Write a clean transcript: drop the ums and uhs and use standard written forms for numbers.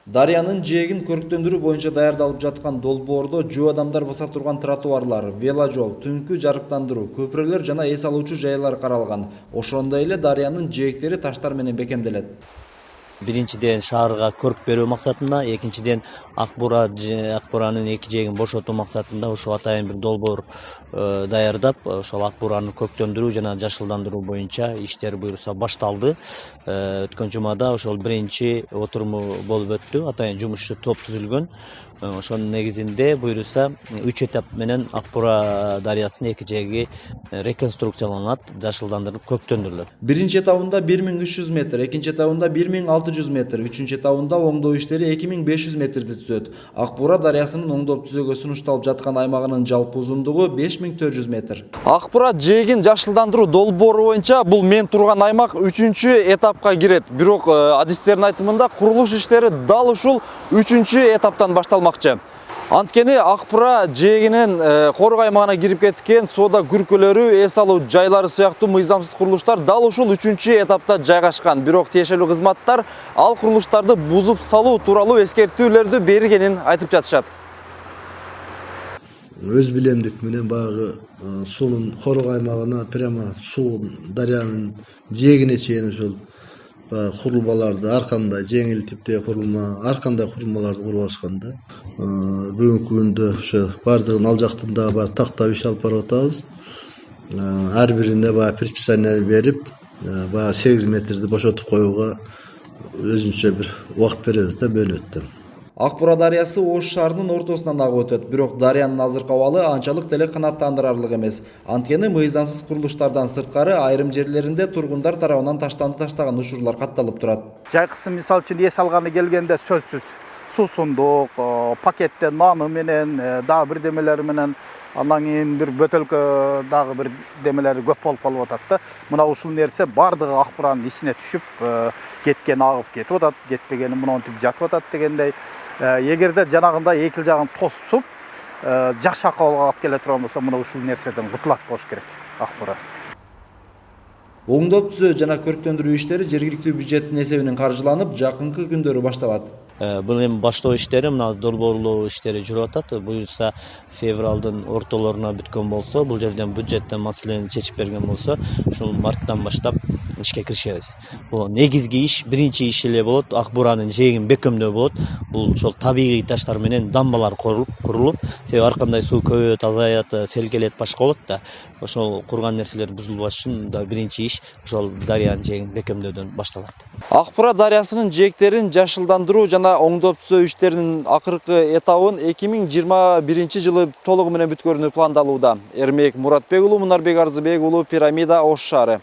Дарыянын жээгин көрктөндүрүү боюнча даярдалып жаткан долбоордо жөө адамдар баса турган тротуарлар, веложол, түнкү жарыктандыруу, көпүрөлөр жана эс алуучу жайлар каралган. Ошондой эле дарыянын жээктери таштар менен бекемделет. Биринчиден шаарга көрк берүү максатында, экинчиден Акбуранын эки жээгин бошотуу максатында ушул атайын бир долбоор даярдап, ошол Акбураны көктөндүрүү жана жашылдандыруу боюнча иштер буюрса башталды. Өткөн жумада ошол биринчи отуруму болуп өттү. Атайын жумушчу топ түзүлгөн. Ошонун негизинде буюрса 3 этап менен Акбура дарыясынын эки жээги реконструкцияланат, жашылдандырылып көктөндүрүлөт. Биринчи этабында 1300 метр, экинчи этабында 1600 метр, үчүнчү этабында оңдоо иштери 2500 метрди түзөт. Акбура дарыясынын оңдоп түзүүгө сунушталып жаткан аймагынын жалпы узундугу 5400 метр. Акбура жээгин жашылдандыруу долбоору боюнча бул мен турган аймак 3-чү этапка кирет. Бирок адистердин айтымында курулуш иштери дал ушул 3-чү этаптан башталмакчы. Анткени Акбура жээгинин корук аймагына кирип кеткен соода күркөлөрү, эс алуу жайлары сыяктуу мыйзамсыз курулуштар дал ушул 3-чү этапта жайгашкан. Бирок тиешелүү кызматтар ал курулуштарды бузуп салуу тууралуу эскертүүлөрдү бергенин айтып жатышат. Өз билемдик менен баягы суунун корук аймагына прямо суу дарыянын жээгине чейин ошол курулмаларды ар кандай жеңил типтеги курулма, ар кандай курулмаларды куруп атышкан да. Бүгүнкү күндө ошо бардыгын ал жактан дагы бар тактап иш алып барып атабыз. Ар бирине баягы предписание берип, баягы 8 метрди бошотуп коюуга өзүнчө бир убакыт беребиз да, бөлөт. Акбура дарыясы Ош шаарынын ортосунан агып өтөт, бирок дарыянын азыркы абалы анчалык деле канааттандырарлык эмес. Анткени мыйзамсыз курулуштардан сырткары айрым жерлеринде тургундар тарабынан таштанды таштаган учурлар катталып турат. Жайкысы мисалы үчүн эс алганы келгенде сөзсүз суусундук, пакеттен наны менен, дагы бир демелери менен, андан кийин бир бөтөлкө дагы бир демелери көп болуп калып атат да. Мына ушул нерсе бардыгы Акбуранын ичине түшүп, кеткен агып кетип атат, кетпегени монтип жатып атат дегендей. Эгерде жанагындай эки жагын тосуп, жакшы акыбалга алып келе турган болсо, мына ушул нерседен кутулат болуш керек Акбура. Оңдоп түзөө жана көрктөндүрүү иштери жергиликтүү бюджеттин эсебинен каржыланып, жакынкы күндөрү башталат. Бул эми баштоо иштери, мына долбоорлоо иштери жүрүп атат. Буюрса февралдын ортолоруна бүткөн болсо, бул жерден бюджеттен маселени чечип берген болсо, ушул марттан баштап ишке киришебиз. Бул негизги иш, биринчи иш эле болот. Акбуранын жээгин бекемдөө болот. Бул ошол табигый таштар менен дамбалар курулуп, себеби ар кандай суу көбөйөт, азаят, сел келет, башка болот да. Ошол курган нерселер бузулбаш үчүн да биринчи иш ошол дарыянын жээгин бекемдөөдөн башталат. Акбура дарыясынын жээктерин жашылдандыруу жана оңдоп түзөө иштеринин акыркы этабын 2021 жылы толугу менен бүткөрүүнү пландалууда. Эрмек Муратбек уулу, Мунарбек Арзыбек уулу, Пирамида, Ош шаары.